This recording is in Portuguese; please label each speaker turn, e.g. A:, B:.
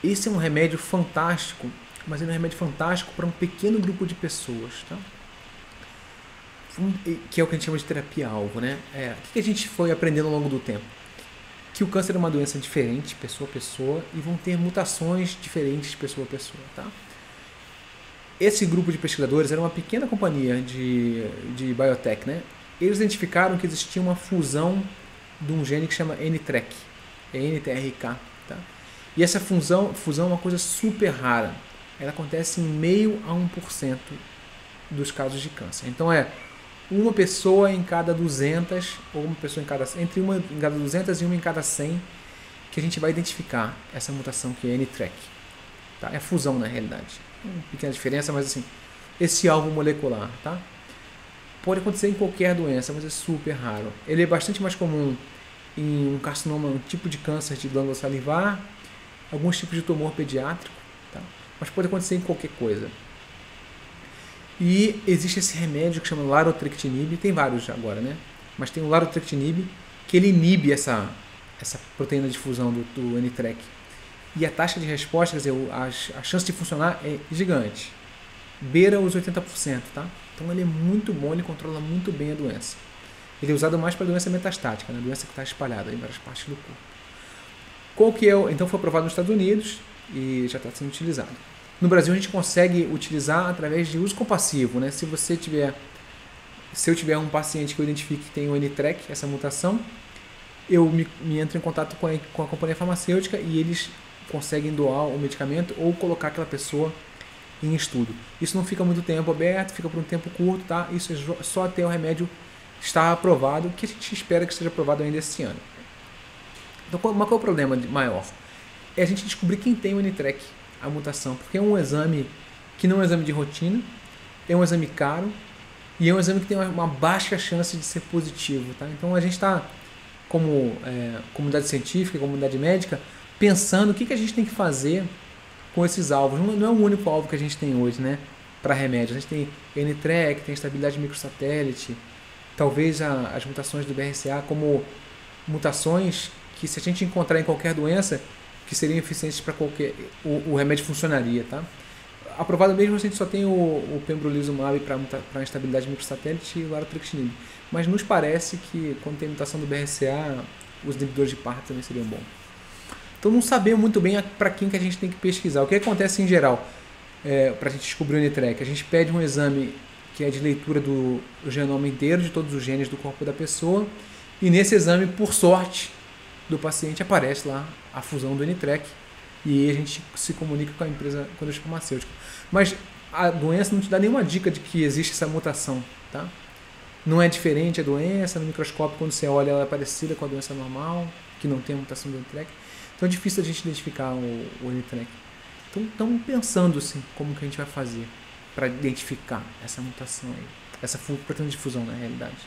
A: Esse é um remédio fantástico, mas ele é um remédio fantástico para um pequeno grupo de pessoas, tá? Que é o que a gente chama de terapia-alvo, né? O que a gente foi aprendendo ao longo do tempo? Que o câncer é uma doença diferente, pessoa a pessoa, e vão ter mutações diferentes de pessoa a pessoa, tá? Esse grupo de pesquisadores era uma pequena companhia de biotech, né? Eles identificaram que existia uma fusão de um gene que chama NTRK, é NTRK, tá? E essa fusão é uma coisa super rara. Ela acontece em meio a 1% dos casos de câncer. Então uma pessoa em cada 200, ou uma pessoa em cada, entre uma em cada 200 e uma em cada 100, que a gente vai identificar essa mutação que é NTRK. Tá? É fusão na realidade. Uma pequena diferença, mas assim, esse alvo molecular, tá? Pode acontecer em qualquer doença, mas é super raro. Ele é bastante mais comum em um carcinoma, um tipo de câncer de glândula salivar, alguns tipos de tumor pediátrico, tá? Mas pode acontecer em qualquer coisa. E existe esse remédio que chama larotrectinib, tem vários agora, né? Mas tem o larotrectinib, que ele inibe essa proteína de fusão do NTRK. E a taxa de resposta, quer dizer, a chance de funcionar é gigante. Beira os 80%, tá? Então ele é muito bom, ele controla muito bem a doença. Ele é usado mais para doença metastática, né? Doença que está espalhada em várias partes do corpo. Então foi aprovado nos Estados Unidos e já está sendo utilizado. No Brasil a gente consegue utilizar através de uso compassivo, né? Se eu tiver um paciente que eu identifique que tem o NTRK, essa mutação, eu me entro em contato com a companhia farmacêutica e eles conseguem doar o medicamento ou colocar aquela pessoa em estudo. Isso não fica muito tempo aberto, fica por um tempo curto, tá? Isso é só até o remédio estar aprovado, que a gente espera que seja aprovado ainda esse ano. Então, qual é o problema maior? É a gente descobrir quem tem o NTRK, a mutação, porque é um exame que não é um exame de rotina, é um exame caro e é um exame que tem uma baixa chance de ser positivo, tá? Então a gente está, como comunidade científica, comunidade médica, pensando o que a gente tem que fazer com esses alvos. Não é o único alvo que a gente tem hoje, né, para remédio. A gente tem NTRK, tem estabilidade microsatélite, talvez as mutações do BRCA como mutações que, se a gente encontrar em qualquer doença, que seriam eficientes para qualquer... O remédio funcionaria, tá? Aprovado mesmo, a gente só tem o pembrolizumab para instabilidade microsatélite e o larotrectinib. Mas nos parece que, quando tem mutação do BRCA, os inibidores de PARP também seriam bons. Então não sabemos muito bem para quem que a gente tem que pesquisar. O que acontece em geral para a gente descobrir o NTRK? A gente pede um exame que é de leitura do genoma inteiro, de todos os genes do corpo da pessoa, e nesse exame, por sorte do paciente, aparece lá a fusão do NTRK, e aí a gente se comunica com a empresa farmacêutica. Mas a doença não te dá nenhuma dica de que existe essa mutação, tá? Não é diferente a doença, no microscópio, quando você olha, ela é parecida com a doença normal, que não tem a mutação do NTRK. Então é difícil a gente identificar o NTRK. Então estamos pensando assim, como que a gente vai fazer para identificar essa mutação aí, essa proteína de fusão na realidade.